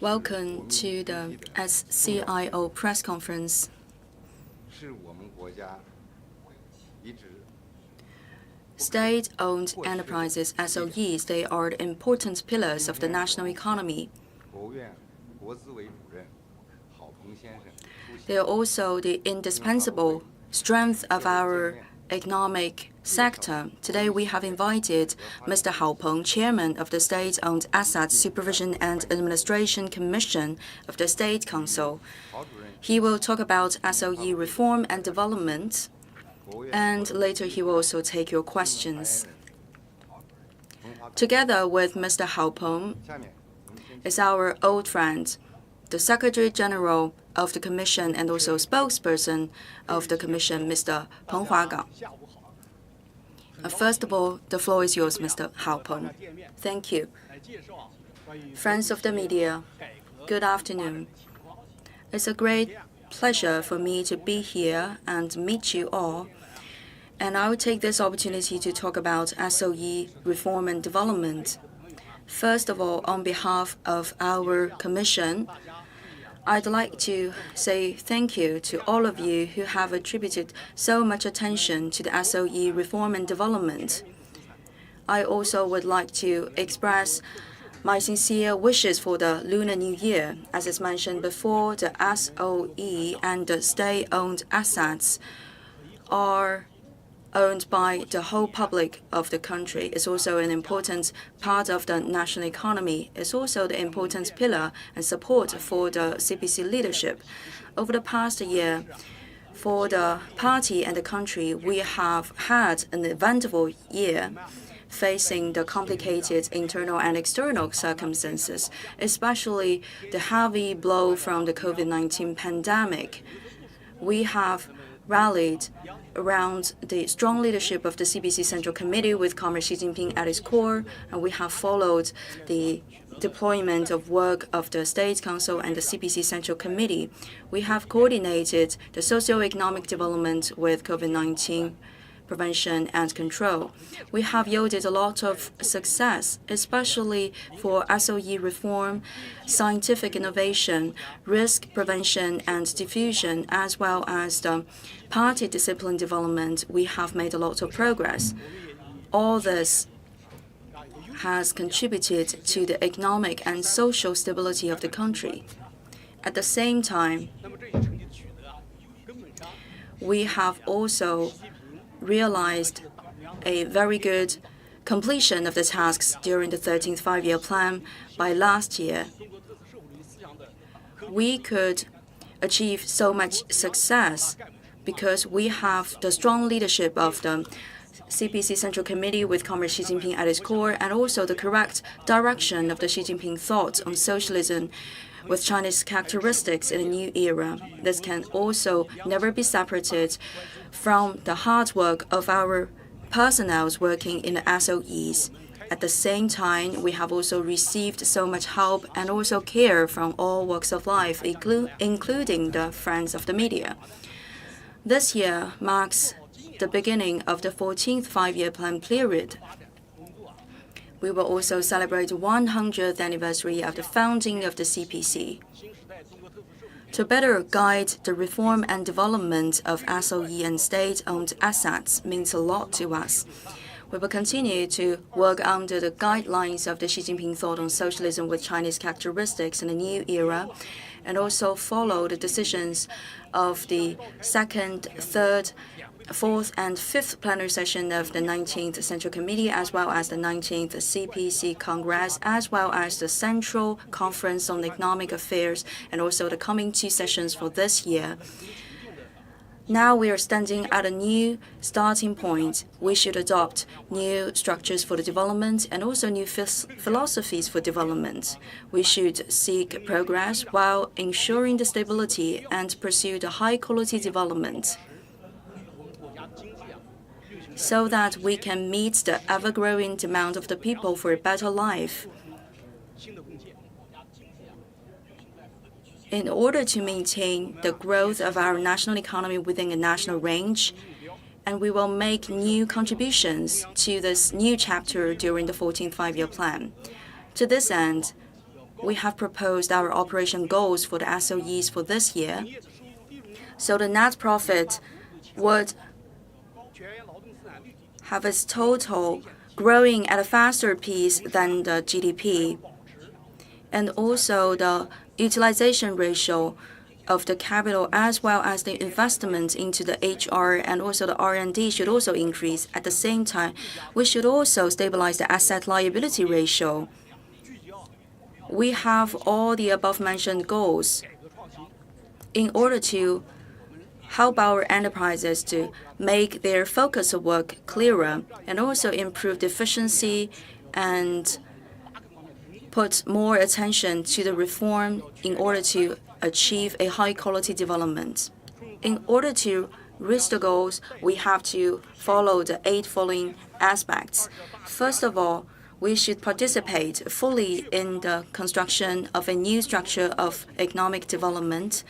Welcome to the SCIO press conference. State-owned enterprises, SOEs, they are the important pillars of the national economy. They are also the indispensable strength of our economic sector. Today, we have invited Mr. Hao Peng, Chairman of the State-Owned Assets Supervision and Administration Commission of the State Council. He will talk about SOE reform and development, and later he will also take your questions. Together with Mr. Hao Peng is our old friend, the Secretary General of the Commission and also spokesperson of the Commission, Mr. Peng Huagang. First of all, the floor is yours, Mr. Hao Peng. Thank you. Friends of the media, good afternoon. It's a great pleasure for me to be here and meet you all. And I will take this opportunity to talk about SOE reform and development. First of all, on behalf of our Commission, I'd like to say thank you to all of you who have attributed so much attention to the SOE reform and development. I also would like to express my sincere wishes for the Lunar New Year. As is mentioned before, the SOE and the state-owned assets are owned by the whole public of the country. It's also an important part of the national economy. It's also the important pillar and support for the CPC leadership. Over the past year, for the party and the country, we have had an eventful year facing the complicated internal and external circumstances, especially the heavy blow from the COVID-19 pandemic. We have rallied around the strong leadership of the CPC Central Committee with Comrade Xi Jinping at its core, and we have followed the deployment of work of the State Council and the CPC Central Committee. We have coordinated the socio-economic development with COVID-19 prevention and control. We have yielded a lot of success, especially for SOE reform, scientific innovation, risk prevention and diffusion, as well as the party discipline development. We have made a lot of progress. All this has contributed to the economic and social stability of the country. At the same time, we have also realized a very good completion of the tasks during the 13th five-year plan. By last year, we could achieve so much success because we have the strong leadership of the CPC Central Committee with Comrade Xi Jinping at its core, and also the correct direction of the Xi Jinping thought on socialism with Chinese characteristics in a new era. This can also never be separated from the hard work of our personnel working in the SOEs. At the same time, we have also received so much help and also care from all walks of life, including the friends of the media. This year marks the beginning of the 14th five-year plan period. We will also celebrate the 100th anniversary of the founding of the CPC. To better guide the reform and development of SOE and state-owned assets means a lot to us. We will continue to work under the guidelines of the Xi Jinping thought on socialism with Chinese characteristics in a new era, and also follow the decisions of the second, third, fourth and fifth plenary session of the 19th Central Committee, as well as the 19th CPC Congress, as well as the Central Conference on Economic Affairs, and also the coming two sessions for this year. Now we are standing at a new starting point. We should adopt new structures for the development and also new philosophies for development. We should seek progress while ensuring the stability and pursue the high-quality development, so that we can meet the ever-growing demand of the people for a better life. In order to maintain the growth of our national economy within a national range, and we will make new contributions to this new chapter during the 14th five-year plan. To this end, we have proposed our operation goals for the SOEs for this year. So the net profit would have its total growing at a faster pace than the GDP. And also the utilization ratio of the capital as well as the investment into the HR and also the R&D should also increase. At the same time, we should also stabilize the asset liability ratio. We have all the above-mentioned goals in order to help our enterprises to make their focus of work clearer and also improve the efficiency and put more attention to the reform in order to achieve a high-quality development. In order to reach the goals, we have to follow the 8 following aspects. First of all, we should participate fully in the construction of a new structure of economic development.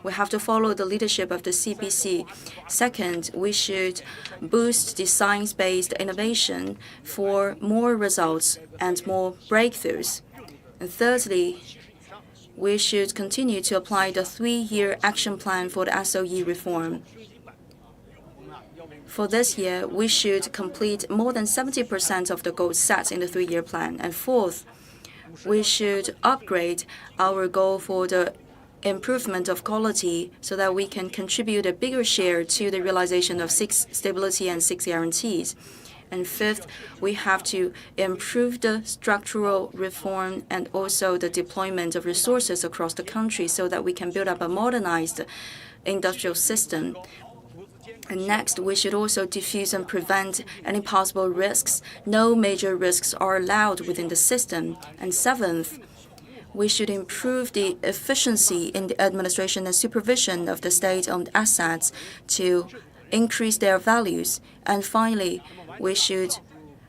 We have to follow the leadership of the CPC. Second, we should boost the science-based innovation for more results and more breakthroughs. And thirdly, we should continue to apply the 3-year action plan for the SOE reform. For this year, we should complete more than 70% of the goals set in the 3-year plan. And fourth, we should upgrade our goal for the improvement of quality so that we can contribute a bigger share to the realization of 6 stability and 6 guarantees. And fifth, we have to improve the structural reform and also the deployment of resources across the country so that we can build up a modernized industrial system. And next, we should also diffuse and prevent any possible risks. No major risks are allowed within the system. And seventh, we should improve the efficiency in the administration and supervision of the state-owned assets to increase their values. And finally, we should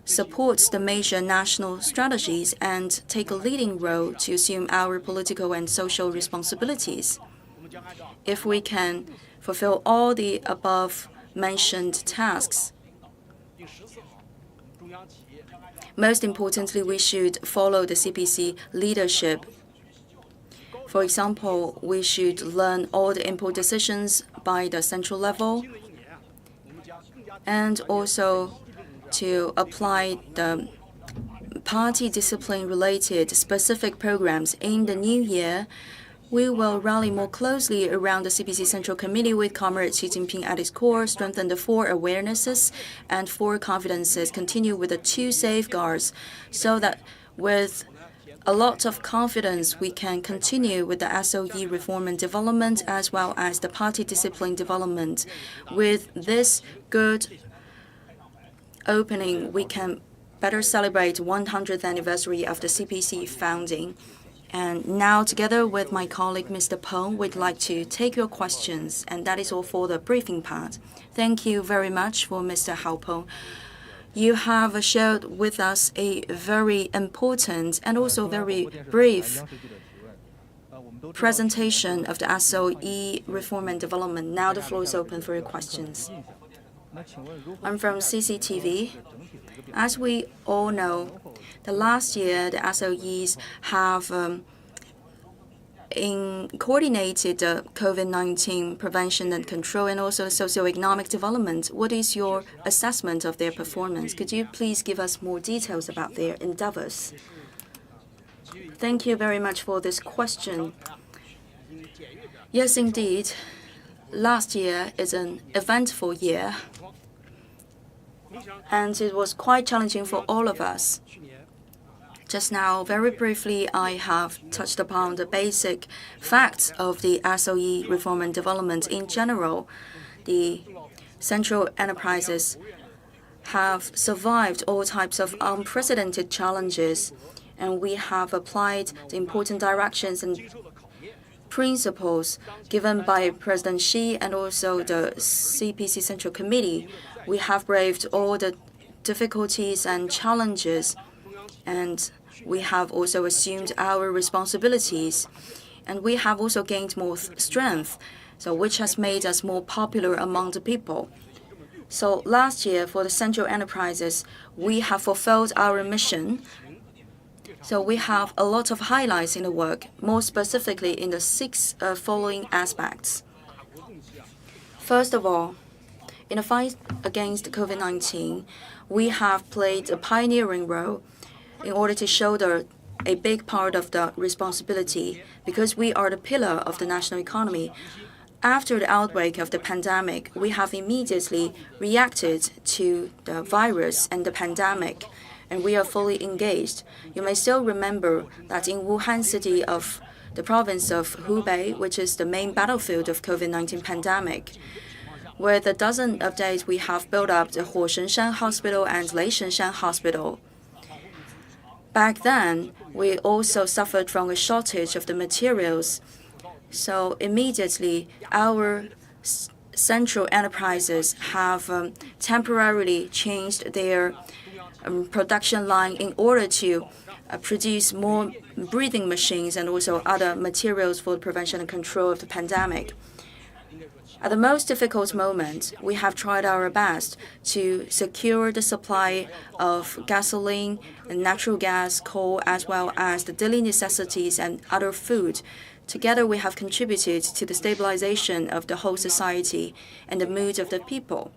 support the major national strategies and take a leading role to assume our political and social responsibilities. If we can fulfill all the above-mentioned tasks, most importantly, we should follow the CPC leadership. For example, we should learn all the important decisions by the central level and also to apply the party discipline-related specific programs. In the new year, we will rally more closely around the CPC Central Committee with Comrade Xi Jinping at its core, strengthen the 4 awarenesses and 4 confidences, continue with the 2 safeguards, so that with a lot of confidence we can continue with the SOE reform and development as well as the party discipline development. With this good opening, we can better celebrate 100th anniversary of the CPC founding. And now, together with my colleague, Mr. Peng, we'd like to take your questions, and that is all for the briefing part. Thank you very much for Mr. Hao Peng. You have shared with us a very important and also very brief presentation of the SOE reform and development. Now the floor is open for your questions. I'm from CCTV. As we all know, the last year the SOEs have coordinated the COVID-19 prevention and control and also socioeconomic development. What is your assessment of their performance? Could you please give us more details about their endeavors? Thank you very much for this question. Yes, indeed. Last year is an eventful year, and it was quite challenging for all of us. Just now, very briefly, I have touched upon the basic facts of the SOE reform and development in general. The central enterprises have survived all types of unprecedented challenges, and we have applied the important directions and principles given by President Xi and also the CPC Central Committee. We have braved all the difficulties and challenges, and we have also assumed our responsibilities, and we have also gained more strength, which has made us more popular among the people. So last year, for the central enterprises, we have fulfilled our mission, So we have a lot of highlights in the work, more specifically in the 6 following aspects. First of all, in the fight against COVID-19, we have played a pioneering role in order to shoulder a big part of the responsibility because we are the pillar of the national economy. After the outbreak of the pandemic, we have immediately reacted to the virus and the pandemic, and we are fully engaged. You may still remember that in Wuhan city of the province of Hubei, which is the main battlefield of COVID-19 pandemic, with a dozen of days we have built up the Huoshenshan Hospital and Leishenshan Hospital. Back then, we also suffered from a shortage of the materials. So immediately, our central enterprises have temporarily changed their production line in order to produce more breathing machines and also other materials for the prevention and control of the pandemic. At the most difficult moment, we have tried our best to secure the supply of gasoline and natural gas, coal, as well as the daily necessities and other food. Together, we have contributed to the stabilization of the whole society and the mood of the people.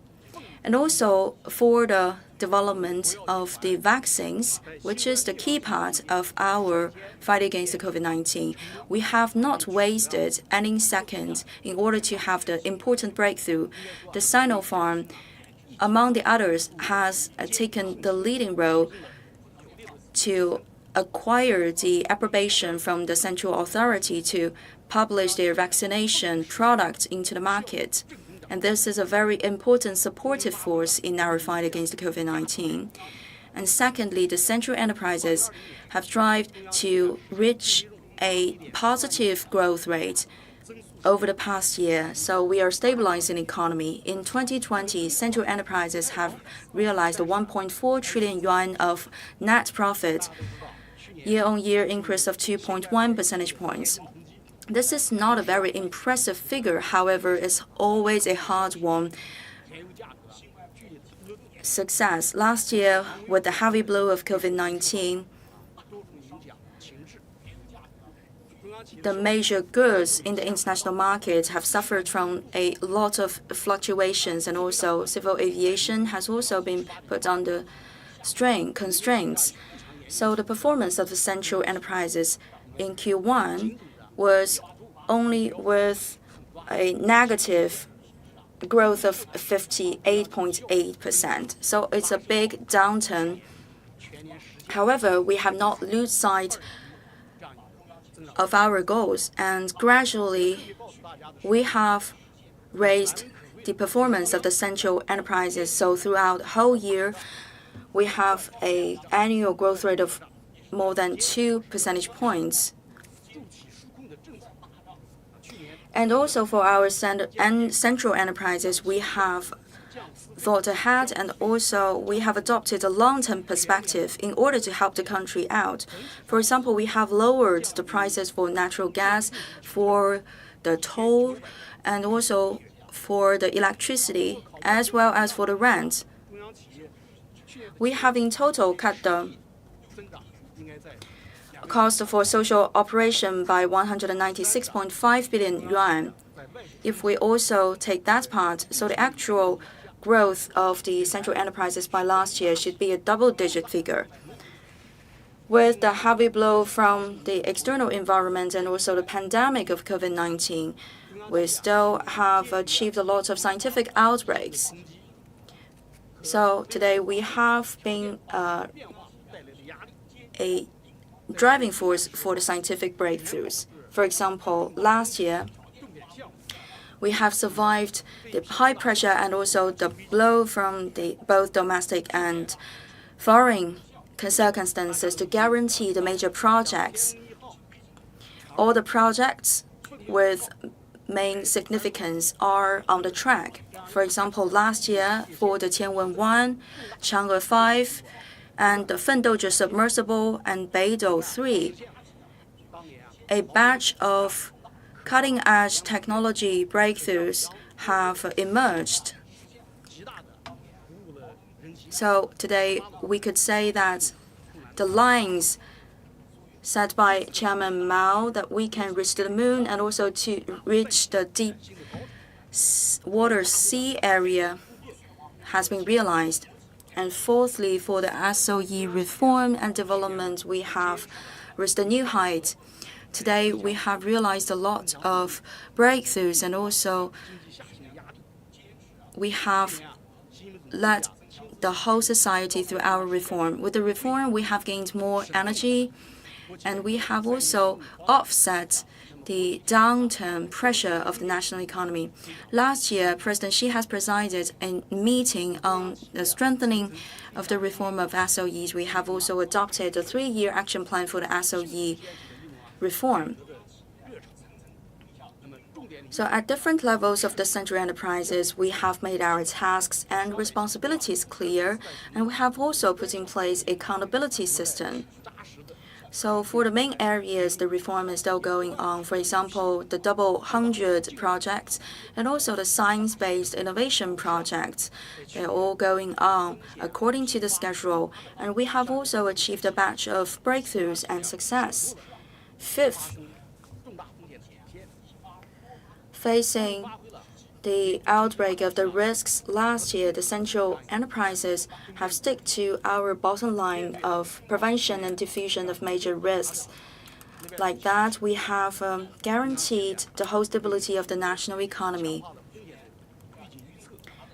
And also for the development of the vaccines, which is the key part of our fight against the COVID-19. We have not wasted any second in order to have the important breakthrough. The Sinopharm, among the others, has taken the leading role to acquire the approbation from the central authority to publish their vaccination product into the market. And this is a very important supportive force in our fight against the COVID-19. And secondly, the central enterprises have strived to reach a positive growth rate over the past year. So we are stabilizing the economy. In 2020, central enterprises have realized a 1.4 trillion yuan of net profit, year-on-year increase of 2.1 percentage points. This is not a very impressive figure, however, it's always a hard-won success. Last year, with the heavy blow of COVID-19, the major goods in the international market have suffered from a lot of fluctuations, and also civil aviation has also been put under constraints. So the performance of the central enterprises in Q1 was only with a negative growth of 58.8%. So it's a big downturn. However, we have not lost sight of our goals, and gradually we have raised the performance of the central enterprises. So throughout the whole year, we have an annual growth rate of more than 2 percentage points. And also for our central enterprises, we have thought ahead, and also we have adopted a long-term perspective in order to help the country out. For example, we have lowered the prices for natural gas, for the toll, and also for the electricity, as well as for the rent. We have in total cut the cost for social operation by 196.5 billion yuan. If we also take that part, so the actual growth of the central enterprises by last year should be a double-digit figure. With the heavy blow from the external environment and also the pandemic of COVID-19, we still have achieved a lot of scientific outbreaks. So today we have been a driving force for the scientific breakthroughs. For example, last year, we have survived the high pressure and also the blow from both domestic and foreign circumstances to guarantee the major projects. All the projects with main significance are on the track. For example, last year for the Tianwen 1, Chang'e 5, and the Fendouji submersible and Beidou 3, a batch of cutting-edge technology breakthroughs have emerged. So today we could say that the lines said by Chairman Mao that we can reach the moon and also to reach the deep water sea area has been realized. And fourthly, for the SOE reform and development, we have reached a new height. Today, we have realized a lot of breakthroughs, and also we have led the whole society through our reform. With the reform, we have gained more energy, and we have also offset the downturn pressure of the national economy. Last year, President Xi has presided a meeting on the strengthening of the reform of SOEs. We have also adopted a 3-year action plan for the SOE reform. So at different levels of the central enterprises, we have made our tasks and responsibilities clear, and we have also put in place an accountability system. So for the main areas, the reform is still going on. For example, the Double 100 projects and also the science-based innovation projects. They're all going on according to the schedule, and we have also achieved a batch of breakthroughs and success. Fifth, facing the outbreak of the risks last year, the central enterprises have stuck to our bottom line of prevention and diffusion of major risks. Like that, we have guaranteed the whole stability of the national economy.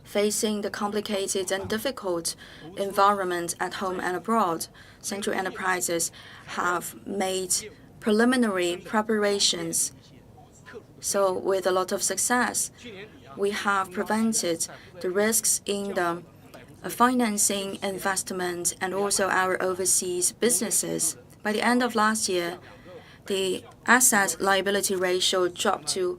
Facing the complicated and difficult environment at home and abroad, central enterprises have made preliminary preparations. So with a lot of success, we have prevented the risks in the financing, investment, and also our overseas businesses. By the end of last year, the asset liability ratio dropped to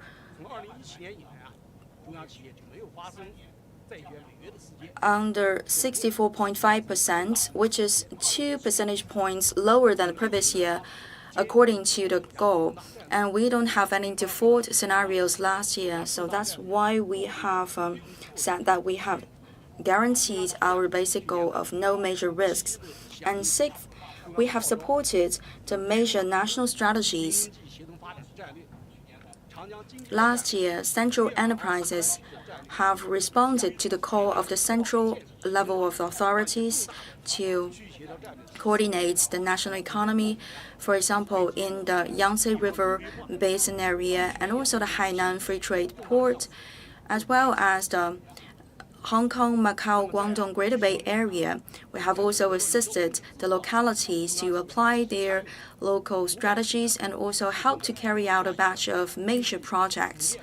under 64.5%, which is 2 percentage points lower than the previous year, according to the goal. And we don't have any default scenarios last year, so that's why we have said that we have guaranteed our basic goal of no major risks. And sixth, we have supported the major national strategies. Last year, central enterprises have responded to the call of the central level of authorities to coordinate the national economy, for example, in the Yangtze River Basin area and also the Hainan Free Trade Port, as well as the Hong Kong, Macau, Guangdong Greater Bay Area. We have also assisted the localities to apply their local strategies and also help to carry out a batch of major projects.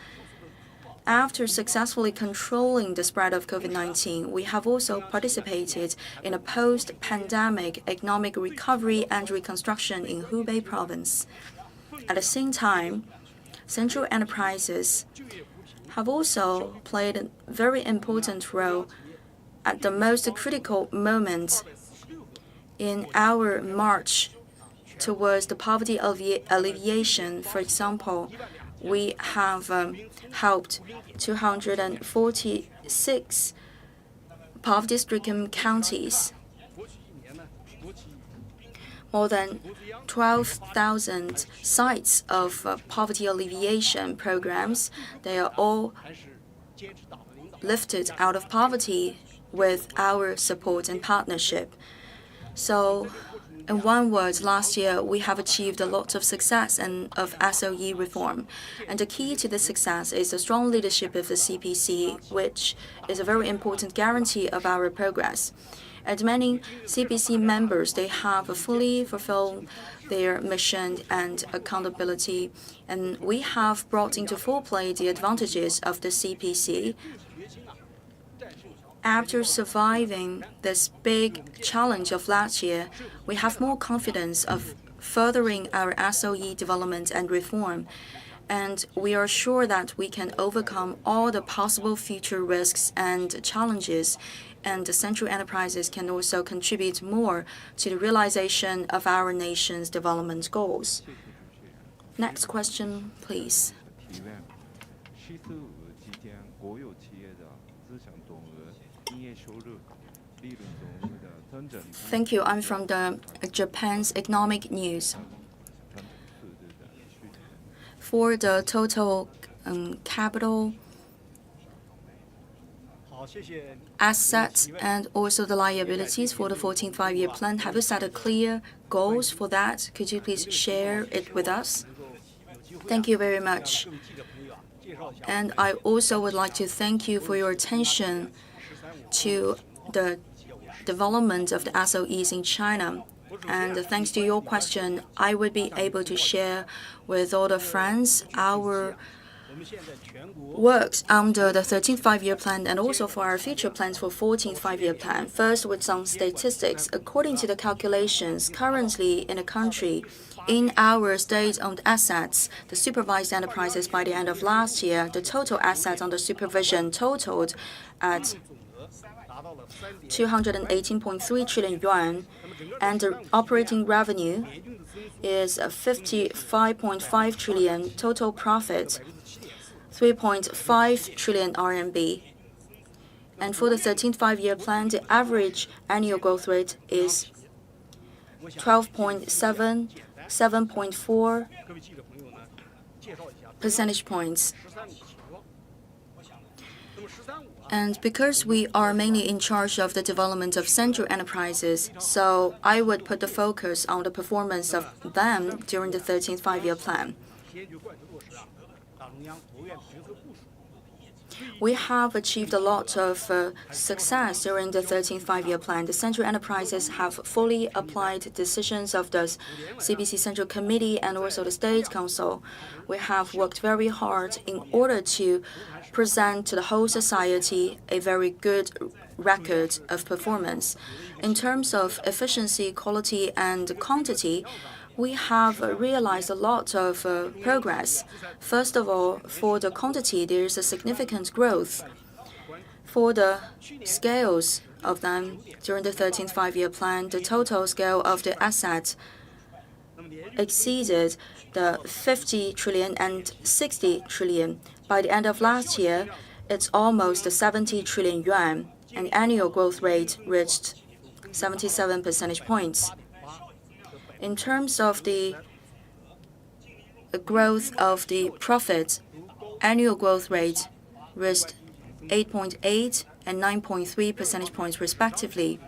After successfully controlling the spread of COVID-19, we have also participated in a post-pandemic economic recovery and reconstruction in Hubei province. At the same time, central enterprises have also played a very important role at the most critical moment in our march towards the poverty alleviation. For example, we have helped 246 poverty-stricken counties, more than 12,000 sites of poverty alleviation programs. They are all lifted out of poverty with our support and partnership. So, in one word, last year we have achieved a lot of success of SOE reform. And the key to this success is the strong leadership of the CPC, which is a very important guarantee of our progress. And many CPC members, they have fully fulfilled their mission and accountability. And we have brought into full play the advantages of the CPC. After surviving this big challenge of last year, we have more confidence of furthering our SOE development and reform. And we are sure that we can overcome all the possible future risks and challenges, and the central enterprises can also contribute more to the realization of our nation's development goals. Next question, please. Thank you. I'm from the Japan's Economic News. For the total capital, assets, and also the liabilities for the 14th five-year plan, have you set a clear goals for that? Could you please share it with us? Thank you very much. And I also would like to thank you for your attention to the development of the SOEs in China. And thanks to your question, I would be able to share with all the friends our works under the 13th five-year plan and also for our future plans for 14th five-year plan. First, with some statistics. According to the calculations, currently in the country, in our state-owned assets, the supervised enterprises by the end of last year, the total assets under supervision totaled at 218.3 trillion yuan, and the operating revenue is 55.5 trillion, total profit 3.5 trillion RMB. And for the 13th five-year plan, the average annual growth rate is 12.7, 7.4 percentage points. And because we are mainly in charge of the development of central enterprises, so I would put the focus on the performance of them during the 13th five-year plan. We have achieved a lot of success during the 13th five-year plan. The central enterprises have fully applied decisions of the CBC Central Committee and also the State Council. We have worked very hard in order to present to the whole society a very good record of performance. In terms of efficiency, quality, and quantity, we have realized a lot of progress. First of all, for the quantity, there is a significant growth. For the scales of them during the 13th five-year plan, the total scale of the assets exceeded the 50 trillion and 60 trillion. By the end of last year, it's almost 70 trillion yuan, and annual growth rate reached 77 percentage points. In terms of the growth of the profit, annual growth rate reached 8.8 and 9.3 percentage points respectively.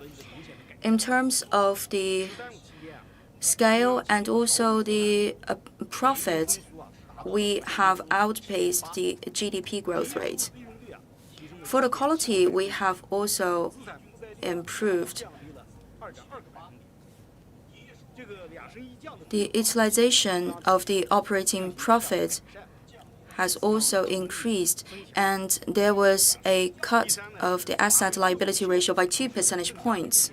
In terms of the scale and also the profit, we have outpaced the GDP growth rate. For the quality, we have also improved. The utilization of the operating profit has also increased, and there was a cut of the asset liability ratio by 2 percentage points.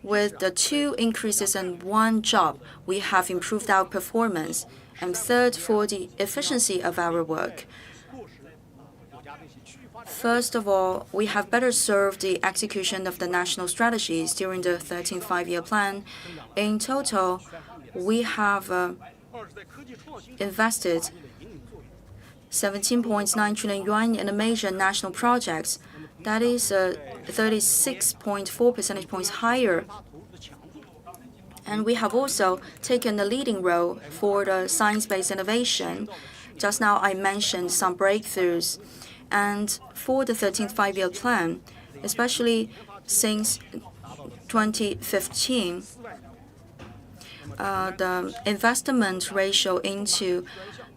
With the 2 increases and 1 job, we have improved our performance. And third, for the efficiency of our work. First of all, we have better served the execution of the national strategies during the 13th five-year plan. In total, we have invested 17.9 trillion yuan in the major national projects. That is 36.4 percentage points higher. And we have also taken the leading role for the science-based innovation. Just now I mentioned some breakthroughs. And for the 13th five-year plan, especially since 2015, the investment ratio into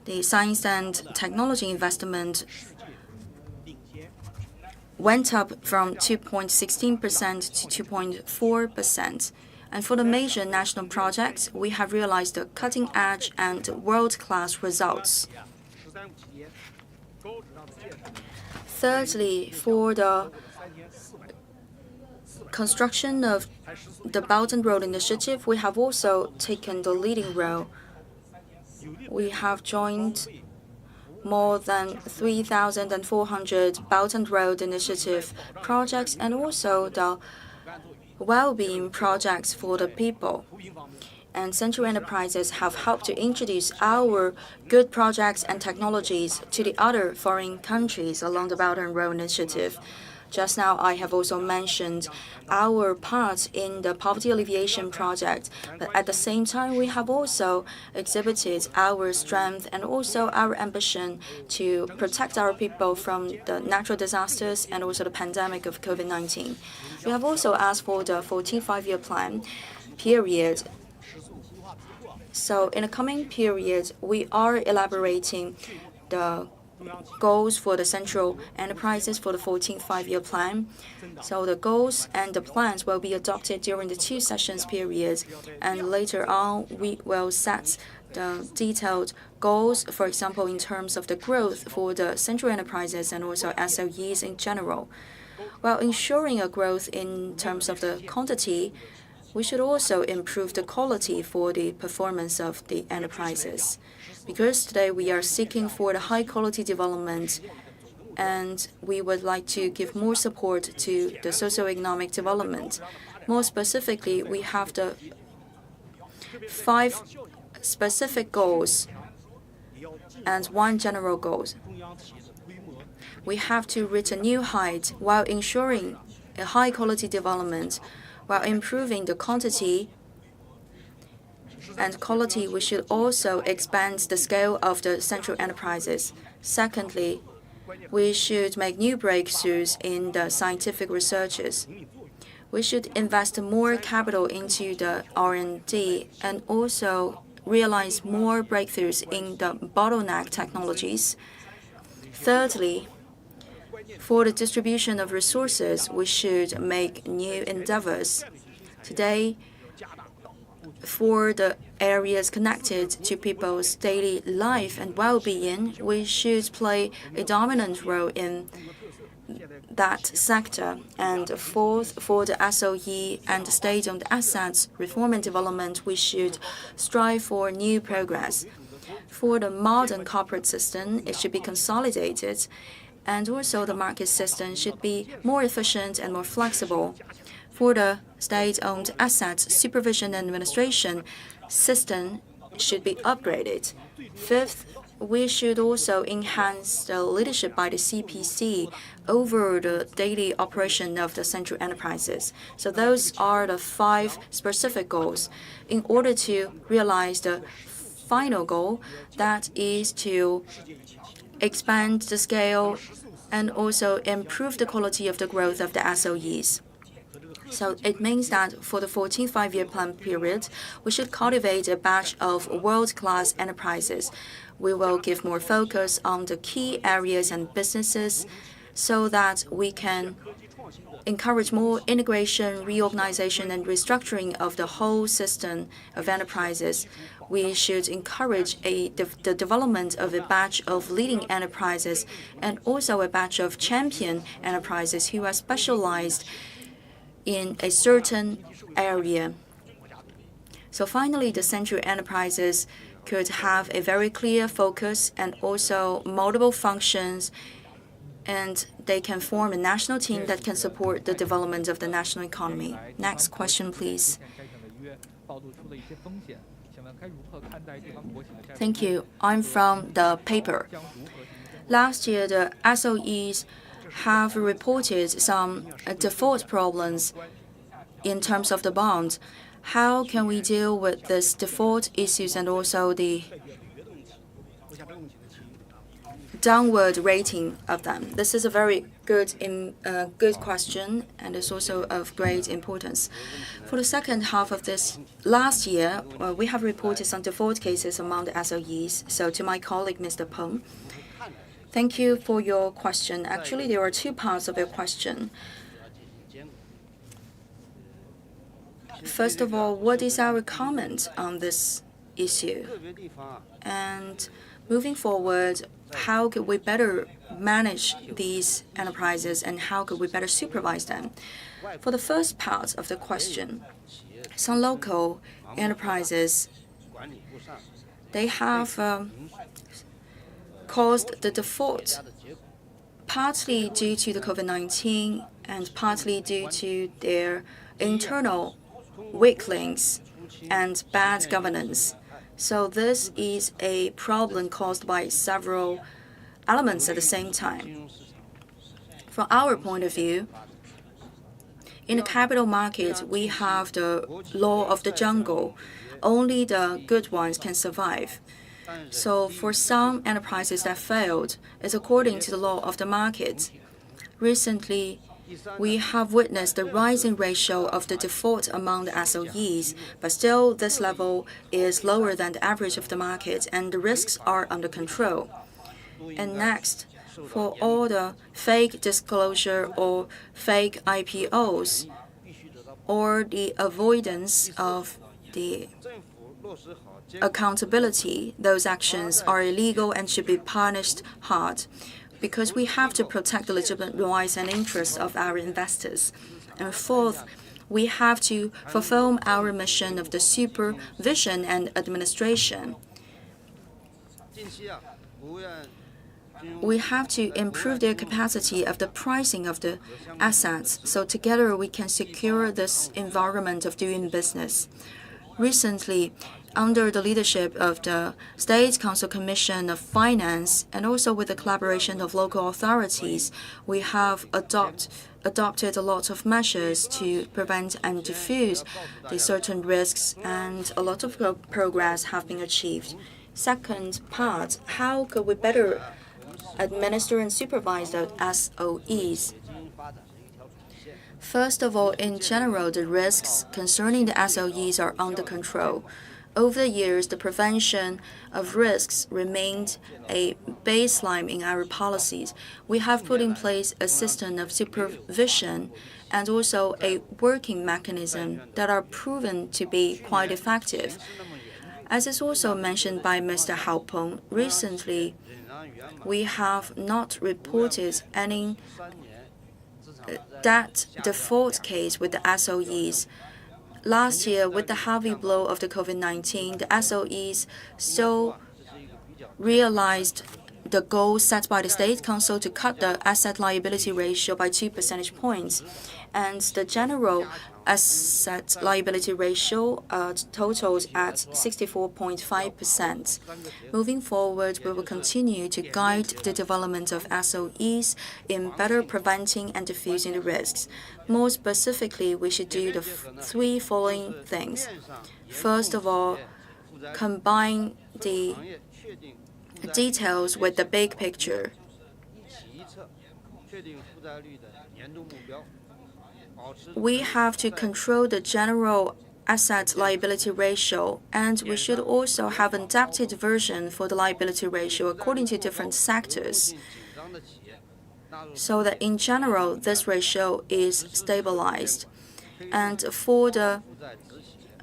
the science and technology investment went up from 2.16% to 2.4%. And for the major national projects, we have realized the cutting-edge and world-class results. Thirdly, for the construction of the Belt and Road Initiative, we have also taken the leading role. We have joined more than 3,400 Belt and Road Initiative projects and also the well-being projects for the people. And central enterprises have helped to introduce our good projects and technologies to the other foreign countries along the Belt and Road Initiative. Just now, I have also mentioned our part in the poverty alleviation project, but at the same time, we have also exhibited our strength and also our ambition to protect our people from the natural disasters and also the pandemic of COVID-19. We have also asked for the 14th five-year plan period. So in the coming period, we are elaborating the goals for the central enterprises for the 14th five-year plan. So the goals and the plans will be adopted during the 2 sessions periods, and later on we will set the detailed goals, for example, in terms of the growth for the central enterprises and also SOEs in general. While ensuring a growth in terms of the quantity, we should also improve the quality for the performance of the enterprises. Because today we are seeking for the high-quality development, and we would like to give more support to the socio-economic development. More specifically, we have the 5 specific goals and 1 general goal. We have to reach a new height while ensuring a high-quality development. While improving the quantity and quality, we should also expand the scale of the central enterprises. Secondly, we should make new breakthroughs in the scientific researches. We should invest more capital into the R&D and also realize more breakthroughs in the bottleneck technologies. Thirdly, for the distribution of resources, we should make new endeavors. Today, for the areas connected to people's daily life and well-being, we should play a dominant role in that sector. And fourth, for the SOE and state-owned assets reform and development, we should strive for new progress. For the modern corporate system, it should be consolidated, and also the market system should be more efficient and more flexible. For the state-owned assets, supervision and administration system should be upgraded. Fifth, we should also enhance the leadership by the CPC over the daily operation of the central enterprises. So those are the 5 specific goals. In order to realize the final goal, that is to expand the scale and also improve the quality of the growth of the SOEs. So it means that for the 14th five-year plan period, we should cultivate a batch of world-class enterprises. We will give more focus on the key areas and businesses so that we can encourage more integration, reorganization, and restructuring of the whole system of enterprises. We should encourage the development of a batch of leading enterprises and also a batch of champion enterprises who are specialized in a certain area. So finally, the central enterprises could have a very clear focus and also multiple functions, and they can form a national team that can support the development of the national economy. Next question, please. Thank you. I'm from the paper. Last year, the SOEs have reported some default problems in terms of the bonds. How can we deal with this default issues and also the downward rating of them? This is a very good question, and it's also of great importance. For the second half of this last year, we have reported some default cases among the SOEs. So to my colleague, Mr. Peng, thank you for your question. Actually, there are 2 parts of your question. First of all, what is our comment on this issue? And moving forward, how could we better manage these enterprises and how could we better supervise them? For the first part of the question, some local enterprises, they have caused the default partly due to the COVID-19 and partly due to their internal weak links and bad governance. So this is a problem caused by several elements at the same time. From our point of view, in the capital market, we have the law of the jungle. Only the good ones can survive. So for some enterprises that failed, it's according to the law of the market. Recently, we have witnessed the rising ratio of the default among the SOEs, but still this level is lower than the average of the market, and the risks are under control. And next, for all the fake disclosure or fake IPOs, or the avoidance of the accountability, those actions are illegal and should be punished hard, because we have to protect the legitimate rights and interests of our investors. And fourth, we have to fulfill our mission of the supervision and administration. We have to improve their capacity of the pricing of the assets, so together we can secure this environment of doing business. Recently, under the leadership of the State Council Commission of Finance and also with the collaboration of local authorities, we have adopted a lot of measures to prevent and diffuse the certain risks, and a lot of progress have been achieved. Second part, how could we better administer and supervise the SOEs? First of all, in general, the risks concerning the SOEs are under control. Over the years, the prevention of risks remained a baseline in our policies. We have put in place a system of supervision and also a working mechanism that are proven to be quite effective. As is also mentioned by Mr. Hao Peng, recently we have not reported any debt default case with the SOEs. Last year, with the heavy blow of the COVID-19, the SOEs still realized the goal set by the State Council to cut the asset liability ratio by 2 percentage points. And the general asset liability ratio totals at 64.5%. Moving forward, we will continue to guide the development of SOEs in better preventing and diffusing the risks. More specifically, we should do the three following things. First of all, combine the details with the big picture. We have to control the general asset liability ratio, and we should also have an adapted version for the liability ratio according to different sectors, so that in general this ratio is stabilized. And for the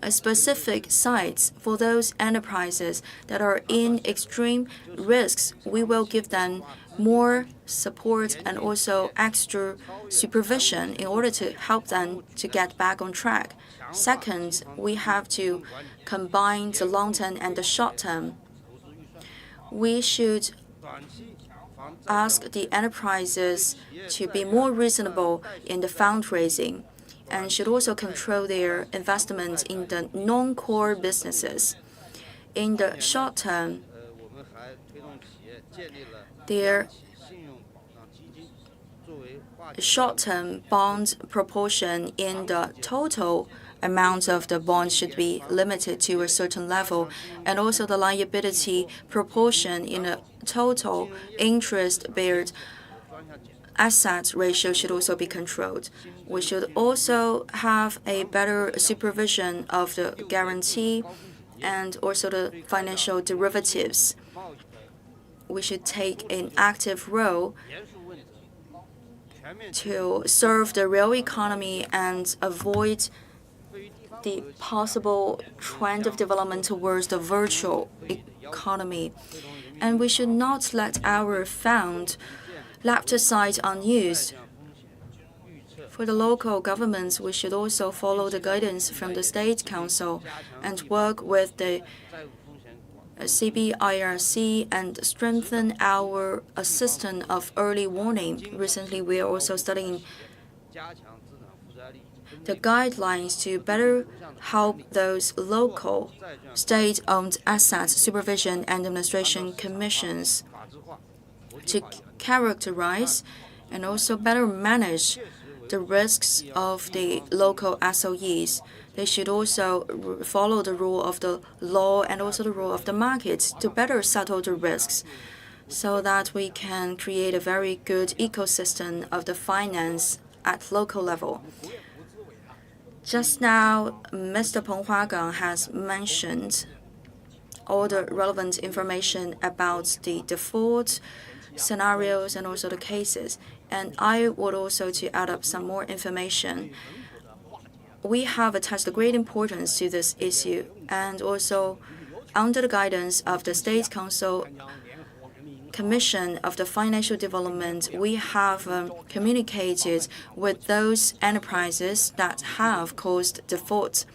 specific sites, for those enterprises that are in extreme risks, we will give them more support and also extra supervision in order to help them to get back on track. Second, we have to combine the long term and the short term. We should ask the enterprises to be more reasonable in the fundraising and should also control their investment in the non-core businesses. In the short term, their short-term bond proportion in the total amount of the bonds should be limited to a certain level, and also the liability proportion in the total interest-bearing asset ratio should also be controlled. We should also have a better supervision of the guarantee and also the financial derivatives. We should take an active role to serve the real economy and avoid the possible trend of development towards the virtual economy. And we should not let our fund left aside unused. For the local governments, we should also follow the guidance from the State Council and work with the CBIRC and strengthen our system of early warning. Recently, we are also studying the guidelines to better help those local state-owned asset supervision and administration commissions to characterize and also better manage the risks of the local SOEs. They should also follow the rule of the law and also the rule of the markets to better settle the risks so that we can create a very good ecosystem of the finance at local level. Just now, Mr. Peng Huagang has mentioned all the relevant information about the default scenarios and also the cases. And I would also to add up some more information. We have attached great importance to this issue, and also under the guidance of the State Council Commission of the Financial Development, we have communicated with those enterprises that have caused default.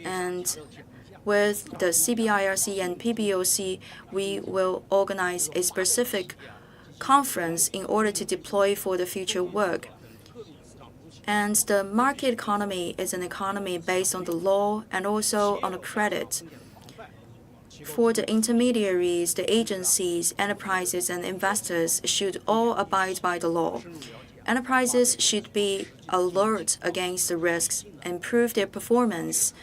And with the CBIRC and PBOC, we will organize a specific conference in order to deploy for the future work. And the market economy is an economy based on the law and also on the credit. For the intermediaries, the agencies, enterprises, and investors should all abide by the law. Enterprises should be alert against the risks, improve their performance.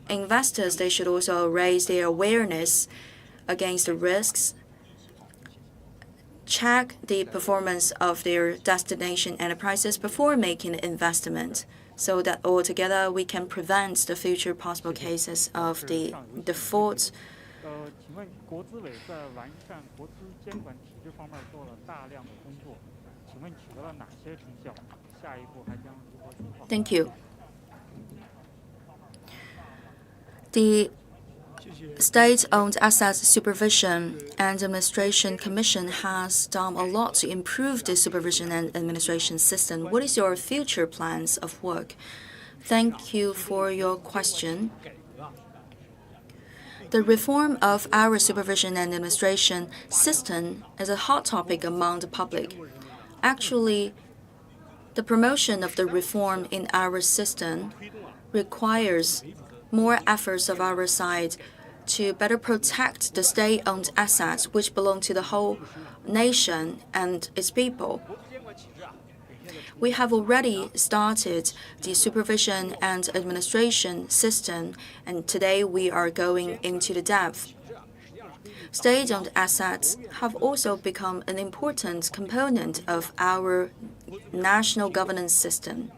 Investors, they should also raise their awareness against the risks, check the performance of their destination enterprises before making an investment, so that altogether we can prevent the future possible cases of the default. Thank you. The State-owned Assets Supervision and Administration Commission has done a lot to improve the supervision and administration system. What is your future plans of work? Thank you for your question. The reform of our supervision and administration system is a hot topic among the public. Actually, the promotion of the reform in our system requires more efforts of our side to better protect the state-owned assets which belong to the whole nation and its people. We have already started the supervision and administration system, and today we are going into the depth. State-owned assets have also become an important component of our national governance system.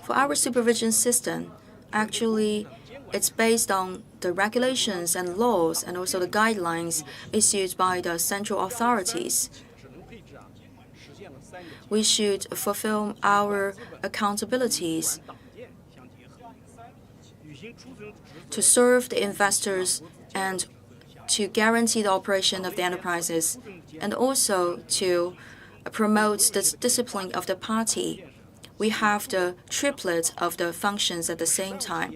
For our supervision system, actually, it's based on the regulations and laws and also the guidelines issued by the central authorities. We should fulfill our accountabilities to serve the investors and to guarantee the operation of the enterprises, and also to promote the discipline of the party. We have the triplet of the functions at the same time.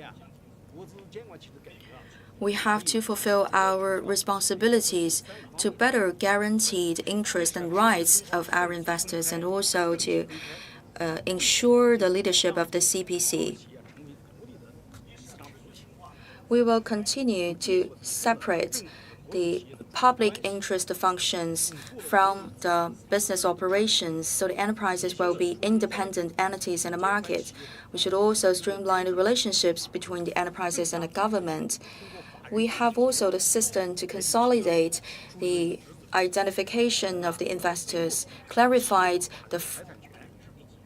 We have to fulfill our responsibilities to better guarantee the interests and rights of our investors, and also to ensure the leadership of the CPC. We will continue to separate the public interest functions from the business operations, so the enterprises will be independent entities in the market. We should also streamline the relationships between the enterprises and the government. We have also the system to consolidate the identification of the investors, clarified the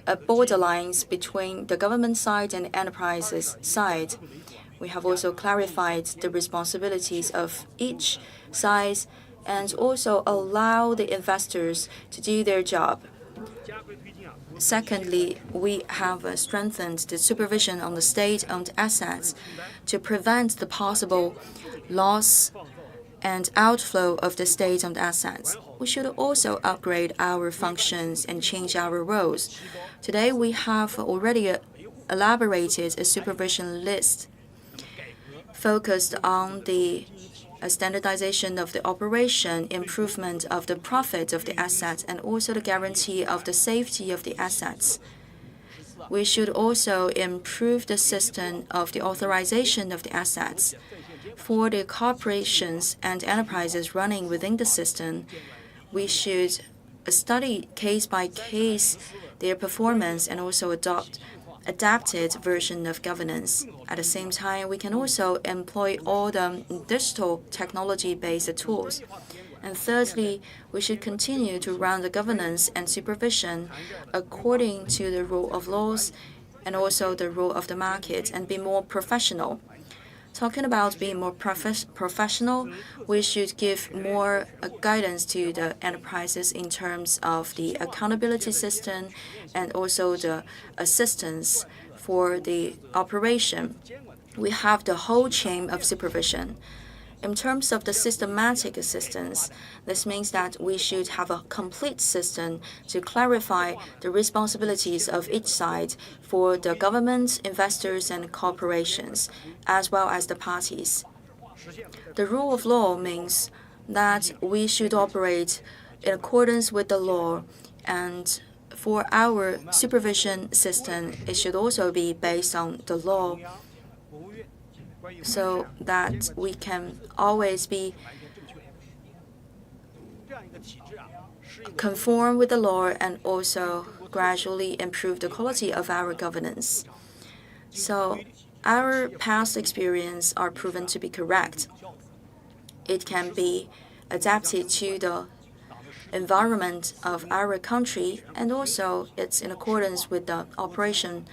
borderlines between the government side and the enterprises side. We have also clarified the responsibilities of each side and also allow the investors to do their job. Secondly, we have strengthened the supervision on the state-owned assets to prevent the possible loss and outflow of the state-owned assets. We should also upgrade our functions and change our roles. Today, we have already elaborated a supervision list focused on the standardization of the operation, improvement of the profit of the assets, and also the guarantee of the safety of the assets. We should also improve the system of the authorization of the assets. For the corporations and enterprises running within the system, we should study case by case their performance and also adopt adapted version of governance. At the same time, we can also employ all the digital technology-based tools. And thirdly, we should continue to run the governance and supervision according to the rule of laws and also the rule of the market and be more professional. Talking about being more professional, we should give more guidance to the enterprises in terms of the accountability system and also the assistance for the operation. We have the whole chain of supervision. In terms of the systematic assistance, this means that we should have a complete system to clarify the responsibilities of each side for the government, investors, and corporations, as well as the parties. The rule of law means that we should operate in accordance with the law, and for our supervision system, it should also be based on the law, so that we can always be conform with the law and also gradually improve the quality of our governance. So our past experience are proven to be correct. It can be adapted to the environment of our country, and also it's in accordance with the operation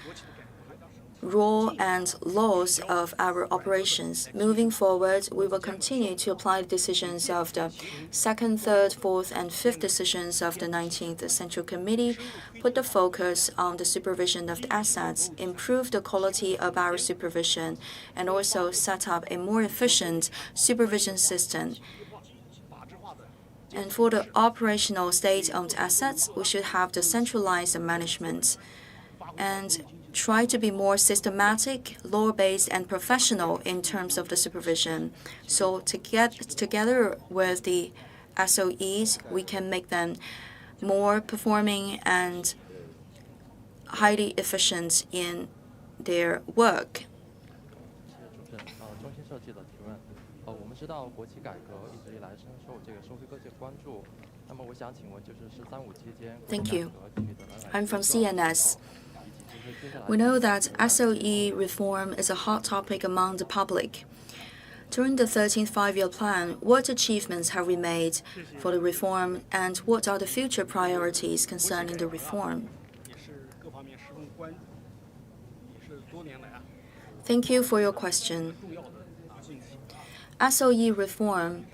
rule and laws of our operations. Moving forward, we will continue to apply the decisions of the 2nd, 3rd, 4th, and 5th decisions of the 19th Central Committee, put the focus on the supervision of the assets, improve the quality of our supervision, and also set up a more efficient supervision system. And for the operational state-owned assets, we should have the centralized management and try to be more systematic, law-based, and professional in terms of the supervision. So together with the SOEs, we can make them more performing and highly efficient in their work. Thank you. I'm from CNS. We know that SOE reform is a hot topic among the public. During the 13th Five-Year Plan, what achievements have we made for the reform, and what are the future priorities concerning the reform? Thank you for your question. SOE reform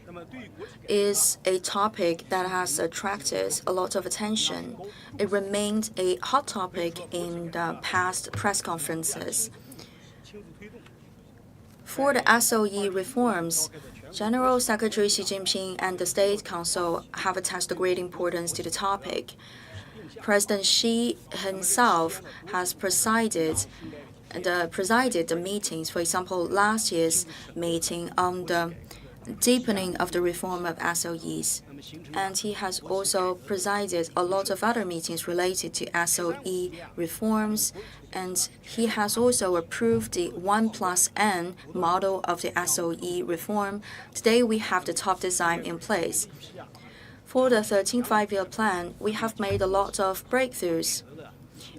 is a topic that has attracted a lot of attention. It remained a hot topic in the past press conferences. For the SOE reforms, General Secretary Xi Jinping and the State Council have attached great importance to the topic. President Xi himself has presided the meetings. For example, last year's meeting on the deepening of the reform of SOEs. And he has also presided a lot of other meetings related to SOE reforms, and he has also approved the 1+N model of the SOE reform. Today, we have the top design in place. For the 13th Five-Year Plan, we have made a lot of breakthroughs,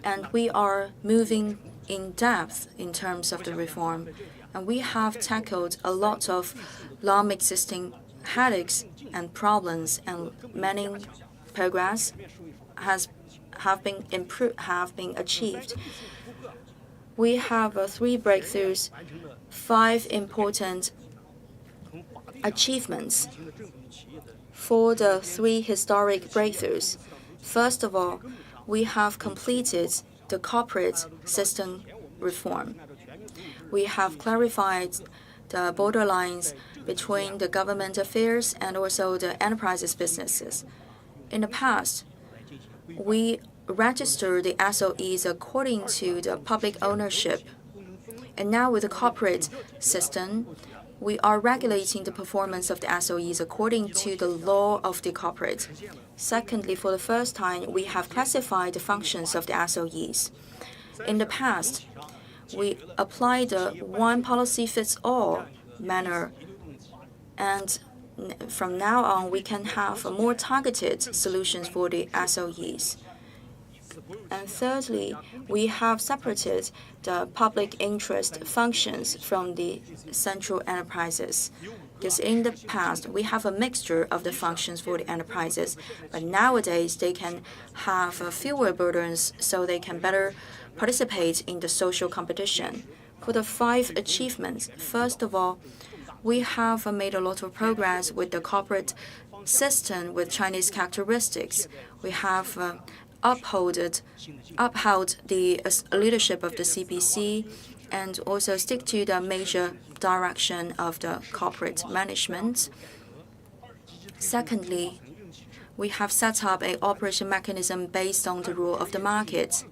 and we are moving in depth in terms of the reform. And we have tackled a lot of long-existing headaches and problems, and many progress have been achieved. We have 3 breakthroughs, 5 important achievements. For the 3 historic breakthroughs, first of all, we have completed the corporate system reform. We have clarified the borderlines between the government affairs and also the enterprises businesses. In the past, we registered the SOEs according to the public ownership. And now with the corporate system, we are regulating the performance of the SOEs according to the law of the corporate. Secondly, for the first time, we have classified the functions of the SOEs. In the past, we applied the one policy fits all manner, and from now on, we can have more targeted solutions for the SOEs. And thirdly, we have separated the public interest functions from the central enterprises. Because in the past, we have a mixture of the functions for the enterprises, but nowadays they can have fewer burdens so they can better participate in the social competition. For the 5 achievements, first of all, we have made a lot of progress with the corporate system with Chinese characteristics. We have upheld the leadership of the CPC and also stick to the major direction of the corporate management. Secondly, we have set up an operation mechanism based on the rule of the market.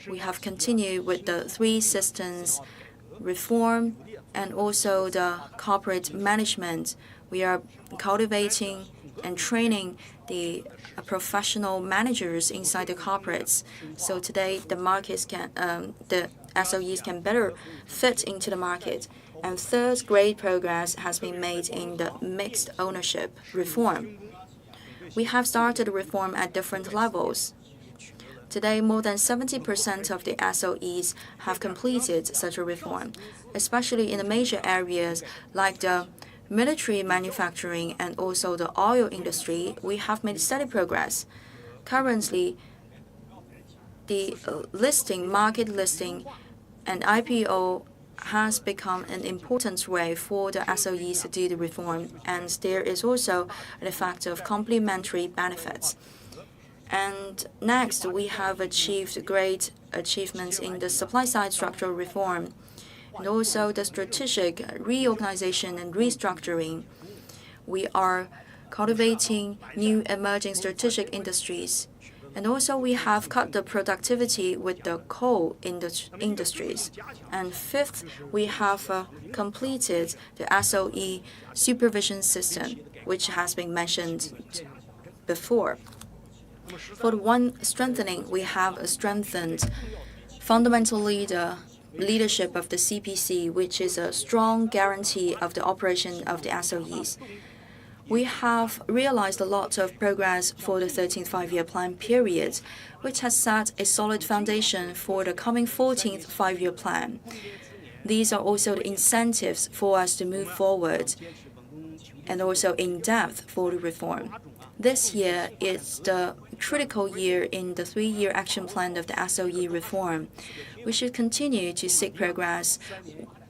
We have continued with the 3 systems reform and also the corporate management. We are cultivating and training the professional managers inside the corporates. So today, the SOEs can better fit into the market. And third, great progress has been made in the mixed ownership reform. We have started reform at different levels. Today, more than 70% of the SOEs have completed such a reform, especially in the major areas like the military manufacturing and also the oil industry. We have made steady progress. Currently, the market listing, and IPO has become an important way for the SOEs to do the reform, and there is also an effect of complementary benefits. And next, we have achieved great achievements in the supply-side structural reform and also the strategic reorganization and restructuring. We are cultivating new emerging strategic industries. And also, we have cut the productivity with the coal industries. And fifth, we have completed the SOE supervision system, which has been mentioned before. For the one strengthening, we have strengthened fundamentally the leadership of the CPC, which is a strong guarantee of the operation of the SOEs. We have realized a lot of progress for the 13th five-year plan period, which has set a solid foundation for the coming 14th five-year plan. These are also the incentives for us to move forward and also in depth for the reform. This year is the critical year in the 3-year action plan of the SOE reform. We should continue to seek progress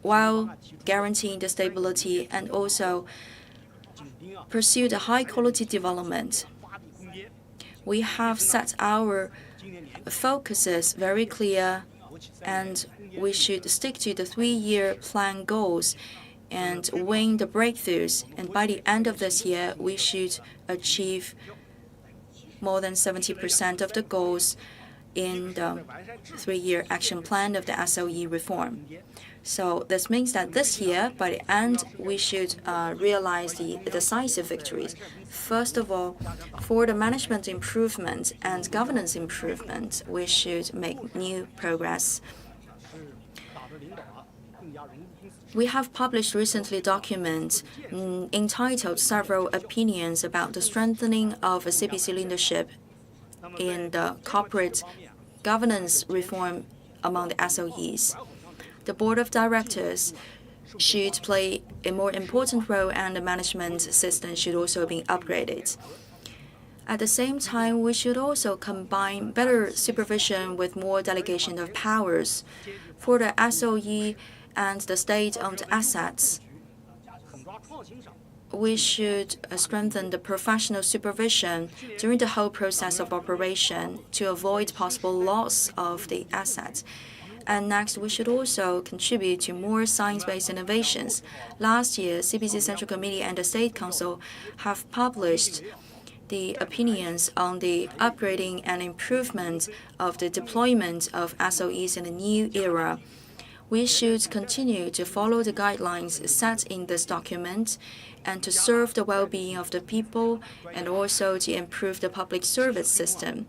while guaranteeing the stability and also pursue the high-quality development. We have set our focuses very clear, and we should stick to the 3-year plan goals and win the breakthroughs. And by the end of this year, we should achieve more than 70% of the goals in the 3-year action plan of the SOE reform. So this means that this year, by the end, we should realize the decisive victories. First of all, for the management improvement and governance improvement, we should make new progress. We have published recently documents entitled Several Opinions about the Strengthening of a CPC Leadership in the Corporate Governance Reform among the SOEs. The Board of Directors should play a more important role, and the management system should also be upgraded. At the same time, we should also combine better supervision with more delegation of powers. For the SOE and the state-owned assets, we should strengthen the professional supervision during the whole process of operation to avoid possible loss of the assets. And next, we should also contribute to more science-based innovations. Last year, CPC Central Committee and the State Council have published the opinions on the upgrading and improvement of the deployment of SOEs in a new era. We should continue to follow the guidelines set in this document and to serve the well-being of the people and also to improve the public service system,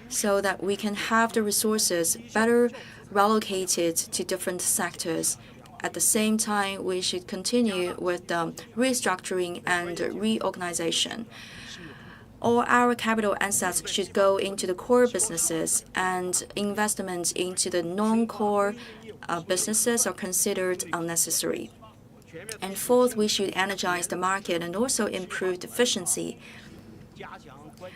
so that we can have the resources better relocated to different sectors at the same time, we should continue with the restructuring and reorganization. All our capital assets should go into the core businesses, and investments into the non-core businesses are considered unnecessary. And fourth, we should energize the market and also improve efficiency.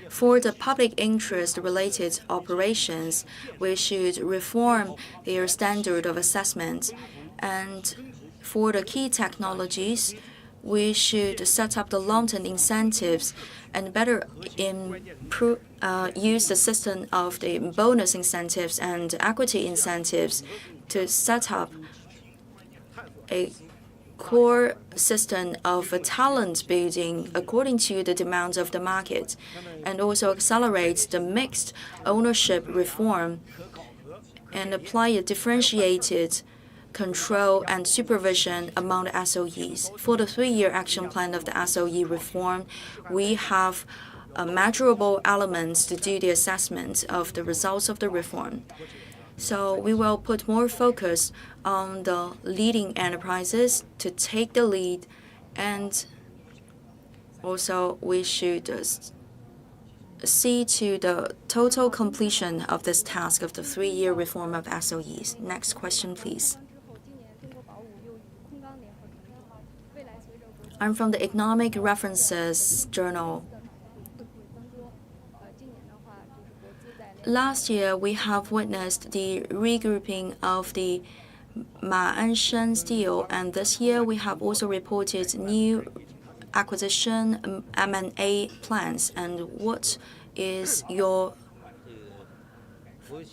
For the public interest-related operations, we should reform their standard of assessment. And for the key technologies, we should set up the long-term incentives and better use the system of the bonus incentives and equity incentives to set up a core system of talent building according to the demands of the market, and also accelerate the mixed ownership reform and apply a differentiated control and supervision among the SOEs. For the 3-year action plan of the SOE reform, we have measurable elements to do the assessment of the results of the reform. So we will put more focus on the leading enterprises to take the lead, and also we should see to the total completion of this task of the 3-year reform of SOEs. Next question, please. I'm from the Economic References Journal. Last year, we have witnessed the regrouping of the Ma Anshan Steel, and this year we have also reported new acquisition M&A plans. And what is your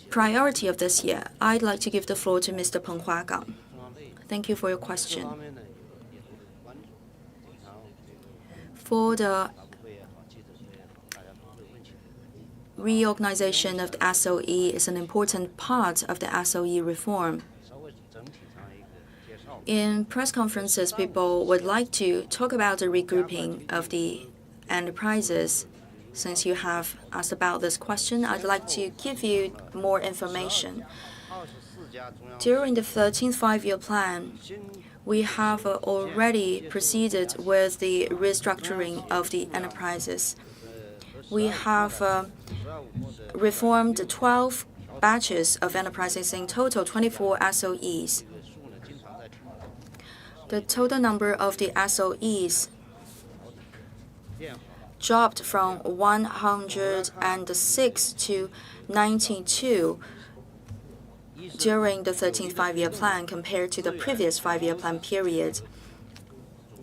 priority of this year? I'd like to give the floor to Mr. Peng Huagang. Thank you for your question. For the reorganization of the SOE is an important part of the SOE reform. In press conferences, people would like to talk about the regrouping of the enterprises. Since you have asked about this question, I'd like to give you more information. During the 13th five-year plan, we have already proceeded with the restructuring of the enterprises. We have reformed 12 batches of enterprises, in total 24 SOEs. The total number of the SOEs dropped from 106 to 92 during the 13th five-year plan compared to the previous five-year plan period.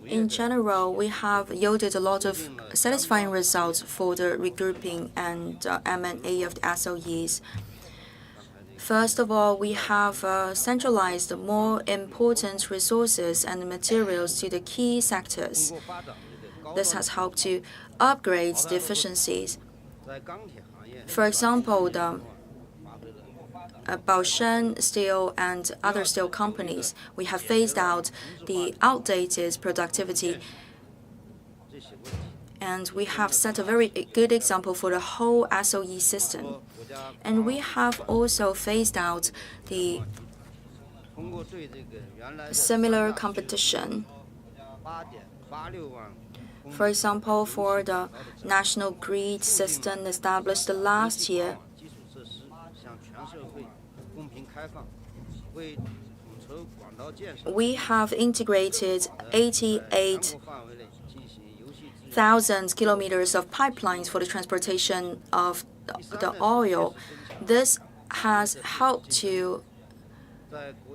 In general, we have yielded a lot of satisfying results for the regrouping and M&A of the SOEs. First of all, we have centralized more important resources and materials to the key sectors. This has helped to upgrade the efficiencies. For example, the Baoshan Steel and other steel companies, we have phased out the outdated productivity, and we have set a very good example for the whole SOE system. And we have also phased out the similar competition. For example, for the national grid system established last year, we have integrated 88,000 kilometers of pipelines for the transportation of the oil. This has helped to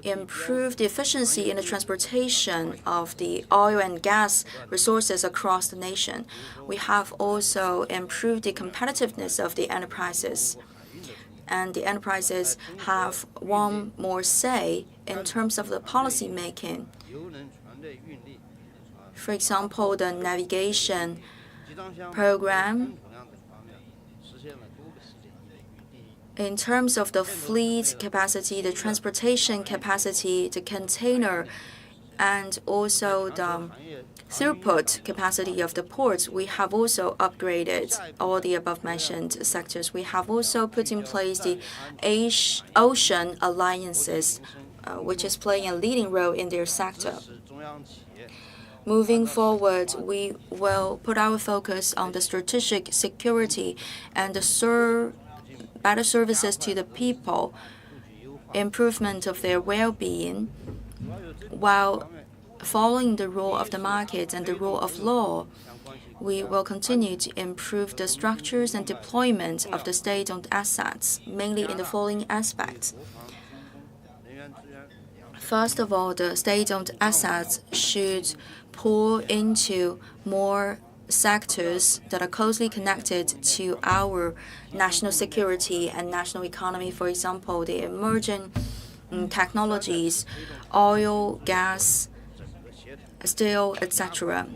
improve the efficiency in the transportation of the oil and gas resources across the nation. We have also improved the competitiveness of the enterprises, and the enterprises have one more say in terms of the policy making. For example, the navigation program, in terms of the fleet capacity, the transportation capacity, the container, and also the throughput capacity of the ports, we have also upgraded all the above-mentioned sectors. We have also put in place the ocean alliances which is playing a leading role in their sector. Moving forward, we will put our focus on the strategic security and better services to the people, improvement of their well-being, while following the rule of the market and the rule of law. We will continue to improve the structures and deployment of the state-owned assets, mainly in the following aspects. First of all, the state-owned assets should pour into more sectors that are closely connected to our national security and national economy. For example, the emerging technologies, oil, gas, steel, etc.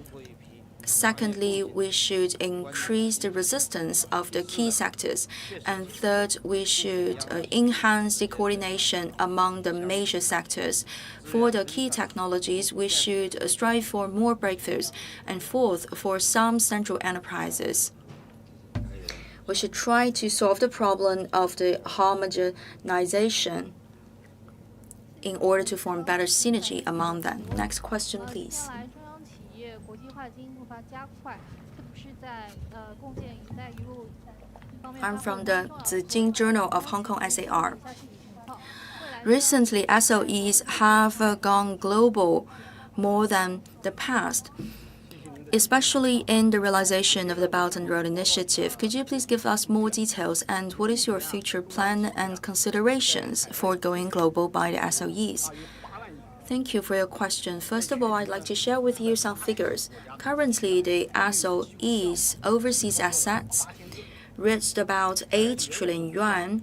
Secondly, we should increase the resistance of the key sectors. And third, we should enhance the coordination among the major sectors. For the key technologies, we should strive for more breakthroughs. And fourth, for some central enterprises, we should try to solve the problem of the homogenization in order to form better synergy among them. Next question, please. I'm from the Zijing Journal of Hong Kong SAR. Recently, SOEs have gone global more than the past, especially in the realization of the Belt and Road Initiative. Could you please give us more details, and what is your future plan and considerations for going global by the SOEs? Thank you for your question. First of all, I'd like to share with you some figures. Currently, the SOEs overseas assets reached about 8 trillion yuan.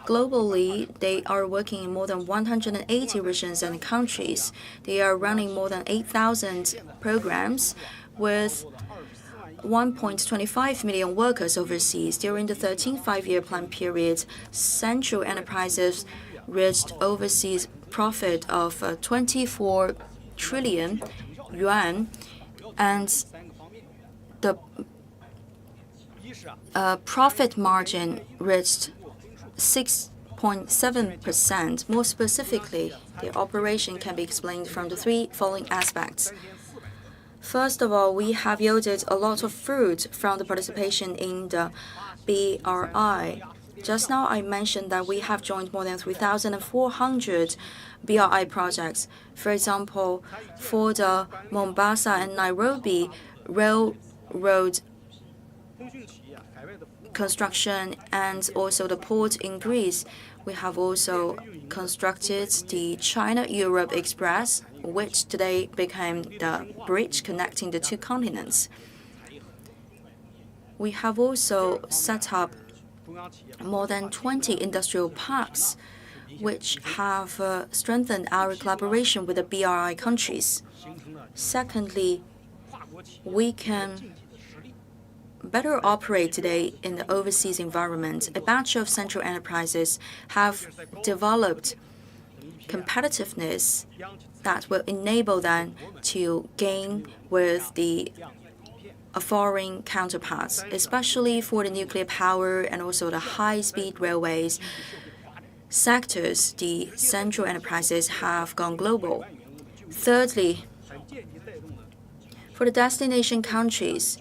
Globally, they are working in more than 180 regions and countries. They are running more than 8,000 programs with 1.25 million workers overseas. During the 13th five-year plan period, central enterprises reached overseas profit of 24 trillion yuan, and the profit margin reached 6.7%. More specifically, the operation can be explained from the three following aspects. First of all, we have yielded a lot of fruit from the participation in the BRI. Just now, I mentioned that we have joined more than 3,400 BRI projects. For example, for the Mombasa and Nairobi railroad construction and also the port in Greece, we have also constructed the China-Europe Express, which today became the bridge connecting the two continents. We have also set up more than 20 industrial parks, which have strengthened our collaboration with the BRI countries. Secondly, we can better operate today in the overseas environment. A batch of central enterprises have developed competitiveness that will enable them to gain with the foreign counterparts, especially for the nuclear power and also the high-speed railways sectors. The central enterprises have gone global. Thirdly, for the destination countries,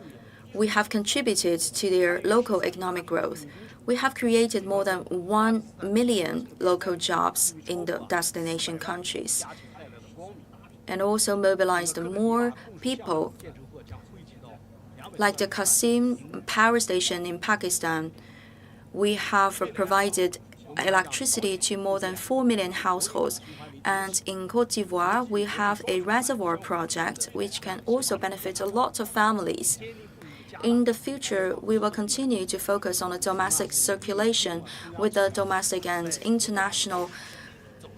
we have contributed to their local economic growth. We have created more than 1 million local jobs in the destination countries and also mobilized more people. Like the Qasim power station in Pakistan, we have provided electricity to more than 4 million households. And in Côte d'Ivoire, we have a reservoir project which can also benefit a lot of families. In the future, we will continue to focus on the domestic circulation with the domestic and international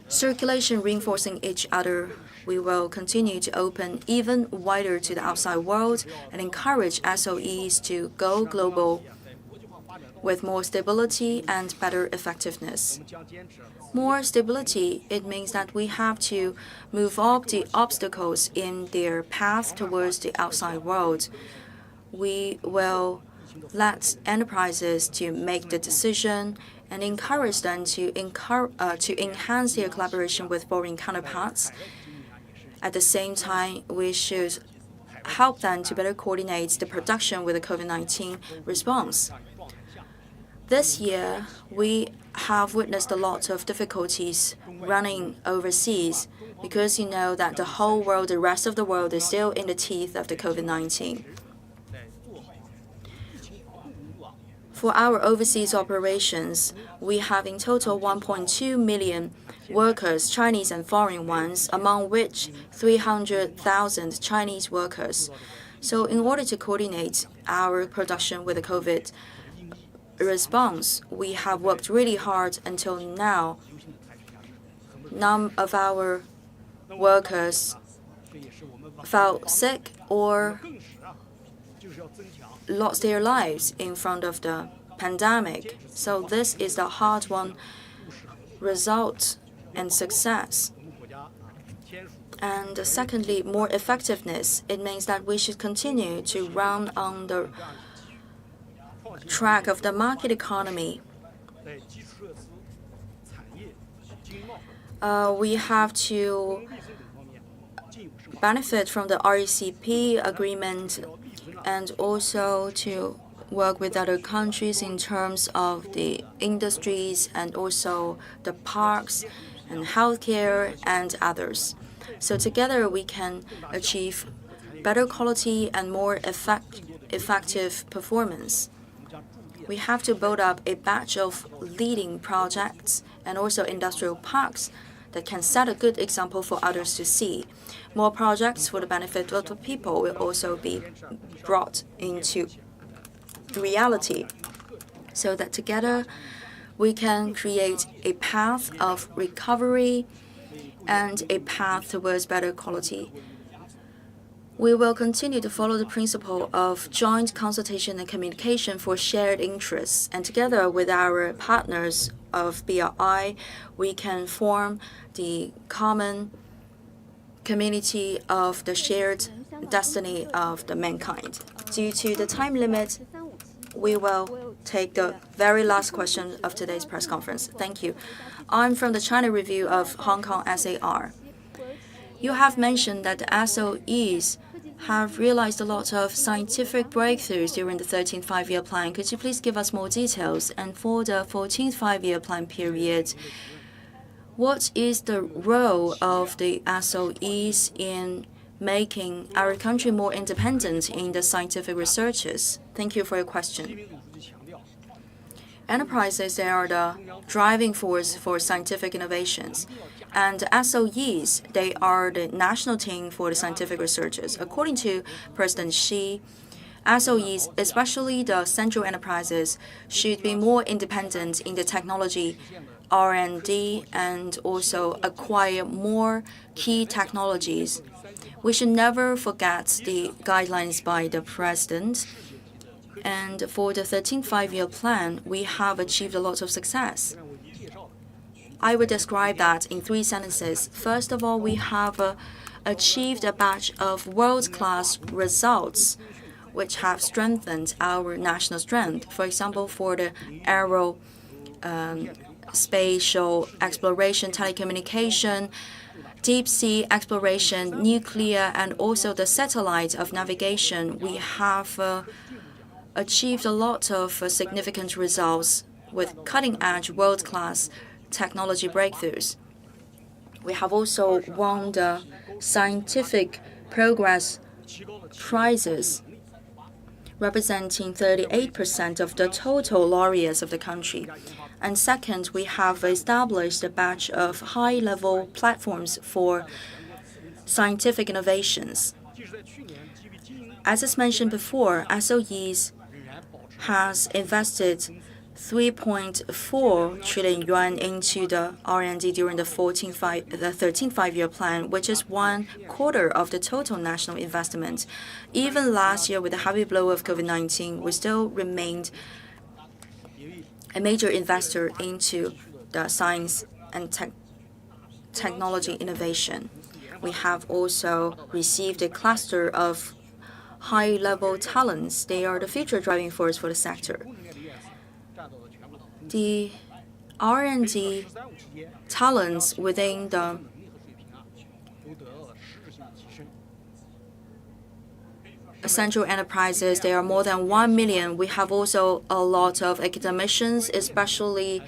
circulation reinforcing each other. We will continue to open even wider to the outside world and encourage SOEs to go global with more stability and better effectiveness. More stability, it means that we have to move up the obstacles in their path towards the outside world. We will let enterprises to make the decision and encourage them to enhance their collaboration with foreign counterparts. At the same time, we should help them to better coordinate the production with the COVID-19 response. This year, we have witnessed a lot of difficulties running overseas because you know that the whole world, the rest of the world, is still in the teeth of the COVID-19. For our overseas operations, we have in total 1.2 million workers, Chinese and foreign ones, among which 300,000 Chinese workers. So in order to coordinate our production with the COVID response, we have worked really hard until now. None of our workers fell sick or lost their lives in front of the pandemic. So this is the hard-won result and success. And secondly, more effectiveness. It means that we should continue to run on the track of the market economy. We have to benefit from the RCEP agreement and also to work with other countries in terms of the industries and also the parks and healthcare and others. So together we can achieve better quality and more effective performance. We have to build up a batch of leading projects and also industrial parks that can set a good example for others to see. More projects for the benefit of the people will also be brought into reality so that together we can create a path of recovery and a path towards better quality. We will continue to follow the principle of joint consultation and communication for shared interests, and together with our partners of BRI, we can form the common community of the shared destiny of the mankind. Due to the time limit, we will take the very last question of today's press conference. Thank you. I'm from the China Review of Hong Kong SAR. You have mentioned that the SOEs have realized a lot of scientific breakthroughs during the 13th five-year plan. Could you please give us more details? And for the 14th five-year plan period, what is the role of the SOEs in making our country more independent in the scientific researches? Thank you for your question. Enterprises, they are the driving force for scientific innovations. And SOEs, they are the national team for the scientific researchers. According to President Xi, SOEs, especially the central enterprises, should be more independent in the technology R&D and also acquire more key technologies. We should never forget the guidelines by the President. And for the 13th five-year plan, we have achieved a lot of success. I would describe that in 3 sentences. First of all, we have achieved a batch of world-class results which have strengthened our national strength. For example, for the spatial exploration, telecommunication, deep-sea exploration, nuclear, and also the satellite of navigation, we have achieved a lot of significant results with cutting-edge world-class technology breakthroughs. We have also won the scientific progress prizes, representing 38% of the total laureates of the country. And second, we have established a batch of high-level platforms for scientific innovations. As is mentioned before, SOEs has invested 3.4 trillion yuan into the R&D during the 13th five-year plan, which is 1/4 of the total national investment. Even last year, with the heavy blow of COVID-19, we still remained a major investor into the science and technology innovation. We have also received a cluster of high-level talents. They are the future driving force for the sector. The R&D talents within the central enterprises, there are more than 1 million. We have also a lot of academicians, especially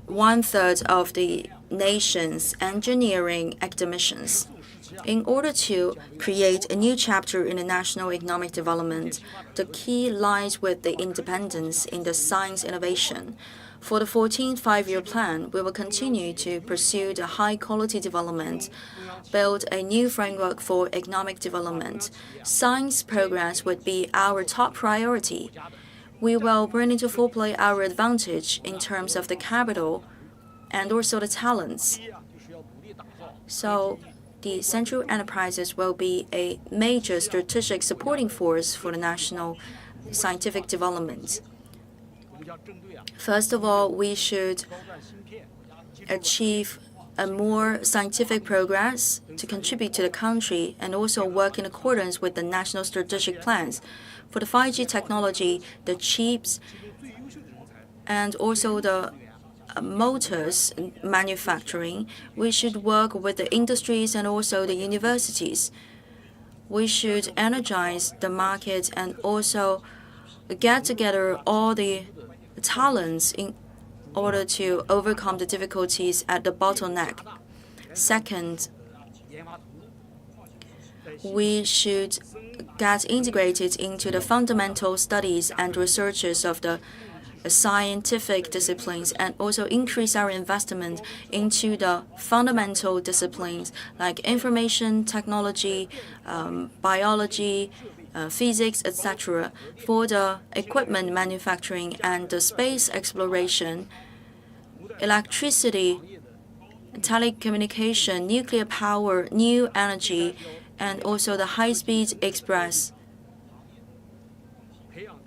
1/3 of the nation's engineering academicians. In order to create a new chapter in the national economic development, the key lies with the independence in the science innovation. For the 14th five-year plan, we will continue to pursue the high-quality development, build a new framework for economic development. Science progress would be our top priority. We will bring into full play our advantage in terms of the capital and also the talents. So the central enterprises will be a major strategic supporting force for the national scientific development. First of all, we should achieve a more scientific progress to contribute to the country and also work in accordance with the national strategic plans. For the 5G technology, the chips, and also the motors manufacturing, we should work with the industries and also the universities. We should energize the market and also get together all the talents in order to overcome the difficulties at the bottleneck. Second, we should get integrated into the fundamental studies and researches of the scientific disciplines and also increase our investment into the fundamental disciplines like information technology, biology, physics, etc. For the equipment manufacturing and the space exploration, electricity, telecommunication, nuclear power, new energy, and also the high-speed express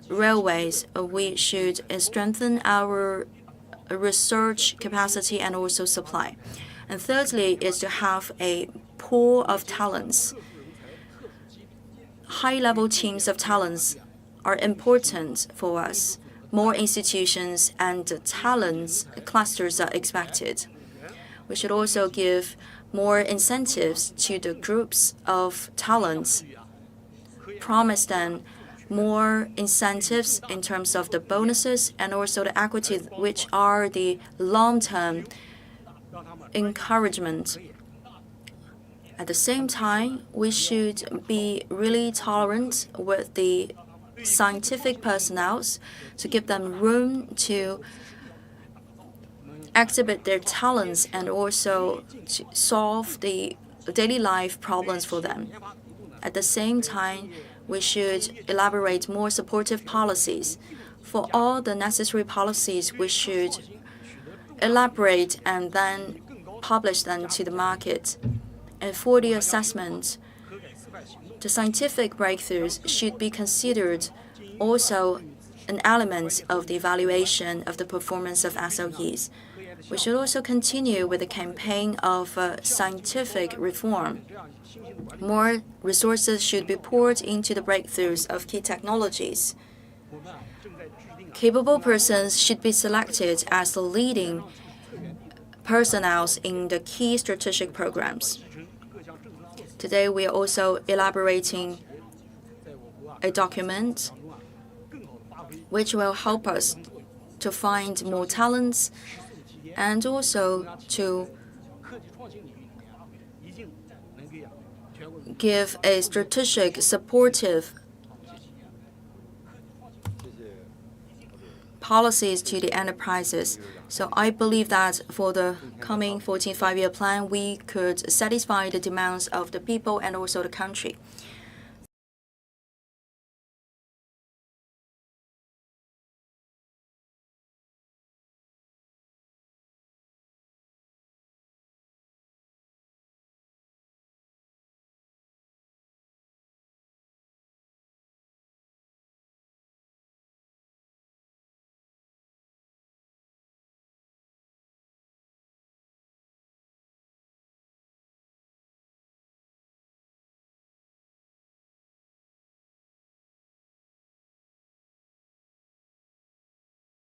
railways, we should strengthen our research capacity and also supply. And thirdly is to have a pool of talents. High-level teams of talents are important for us. More institutions and talents clusters are expected. We should also give more incentives to the groups of talents, promise them more incentives in terms of the bonuses and also the equity, which are the long-term encouragement. At the same time, we should be really tolerant with the scientific personnel to give them room to exhibit their talents and also to solve the daily life problems for them. At the same time, we should elaborate more supportive policies. For all the necessary policies, we should elaborate and then publish them to the market. And for the assessment, the scientific breakthroughs should be considered also an element of the evaluation of the performance of SOEs. We should also continue with the campaign of scientific reform. More resources should be poured into the breakthroughs of key technologies. Capable persons should be selected as the leading personnel in the key strategic programs. Today, we are also elaborating a document which will help us to find more talents and also to give a strategic, supportive policies to the enterprises. So I believe that for the coming 14th five-year plan, we could satisfy the demands of the people and also the country.